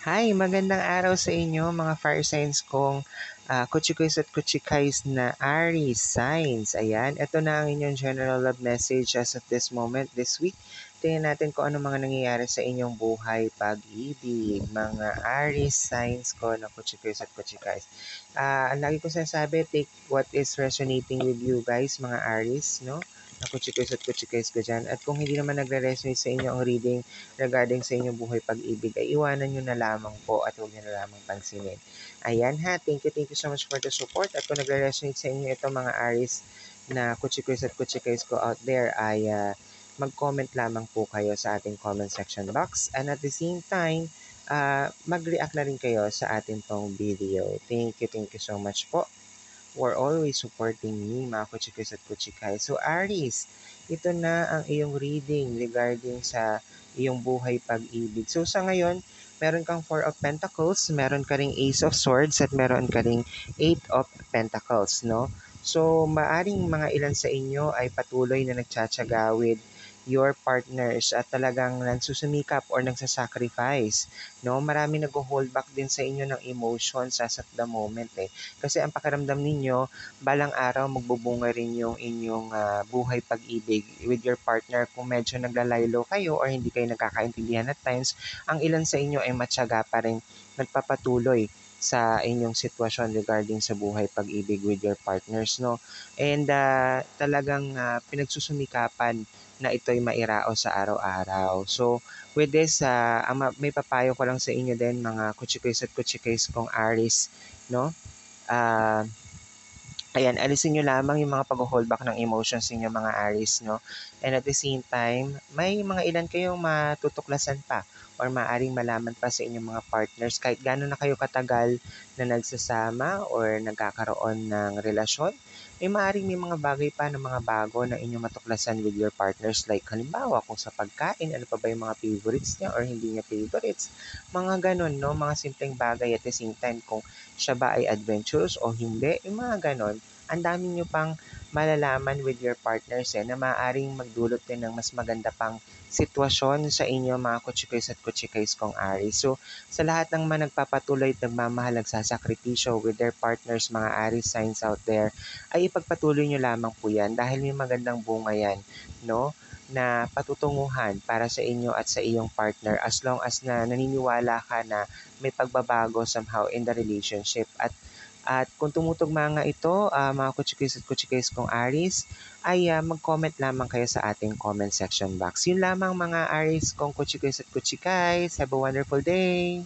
Hi, magandang araw sa inyo mga fire signs kong kuchikoys at kuchikays na Aries signs. Ayan, ito na ang inyong general love message as of this moment, this week. Tingnan natin kung ano mga nangyayari sa inyong buhay, pag-ibig, mga Aries signs ko na kuchikoys at kuchikays. Ang lagi ko sinasabi, take what is resonating with you guys, mga Aries, no? Na kuchikoys at kuchikays ko dyan. At kung hindi naman nagre-resonate sa inyo ang reading, regarding sa inyong buhay pag-ibig ay iwanan nyo na lamang po at huwag nyo na lamang pansinin. Ayan ha, thank you so much for the support at kung nagre-resonate sa inyo ito mga Aries na kuchikoys at kuchikays ko out there ay mag-comment lamang po kayo sa ating comment section box and at the same time, mag-react na rin kayo sa ating pong video. Thank you so much po for always supporting me, mga kuchikoys at kuchikay. So, Aries, ito na ang iyong reading regarding sa iyong buhay pag-ibig. So, sa ngayon, meron kang Four of Pentacles, meron ka ring Ace of Swords, at meron ka ring Eight of Pentacles, no? So, maaring mga ilan sa inyo ay patuloy na nagtsatsaga with your partners at talagang nagsusumikap or nagsasacrifice, no? Marami nag-hold back din sa inyo ng emotions as at the moment, eh. Kasi ang pakiramdam ninyo, balang araw magbubunga rin yung inyong buhay pag-ibig with your partner. Kung medyo naglalaylo kayo or hindi kayo nagkakaintindihan at times, ang ilan sa inyo ay matyaga pa rin nagpapatuloy sa inyong sitwasyon regarding sa buhay pag-ibig with your partners, no? And talagang pinagsusumikapan na ito'y mairaos sa araw-araw. So, with this, may papayo ko lang sa inyo din mga kuchikoys at kuchikays kong Aries, no? Ah, Ayan, alisin nyo lamang yung mga pag-hold back ng emotions ninyo mga Aries, no? And at the same time, may mga ilan kayong matutuklasan pa or maaring malaman pa sa inyong mga partners kahit gano'n na kayo katagal na nagsasama or nagkakaroon ng relasyon. May mga bagay pa ng mga bago na inyong matuklasan with your partners like halimbawa kung sa pagkain, ano pa ba yung mga favorites niya or hindi niya favorites. Mga gano'n, no? Mga simpleng bagay at the same time kung siya ba ay adventurous o hindi, yung mga ganon, ang dami nyo pang malalaman with your partners na maaaring magdulot din ng mas maganda pang sitwasyon sa inyo mga kutsikays at kutsikays kong Aries. So, sa lahat ng mga nagpapatuloy at nagmamahal nagsasakripisyo with their partners, mga Aries signs out there, ay ipagpatuloy nyo lamang po yan dahil may magandang bunga yan, no? Na patutunguhan para sa inyo at sa iyong partner as long as na naniniwala ka na may pagbabago somehow in the relationship. At kung tumutugma nga ito, mga kuchikis at kuchikis kong Aries, ay mag-comment lamang kayo sa ating comment section box. Yun lamang mga Aries kong kuchikis at kuchikais. Have a wonderful day!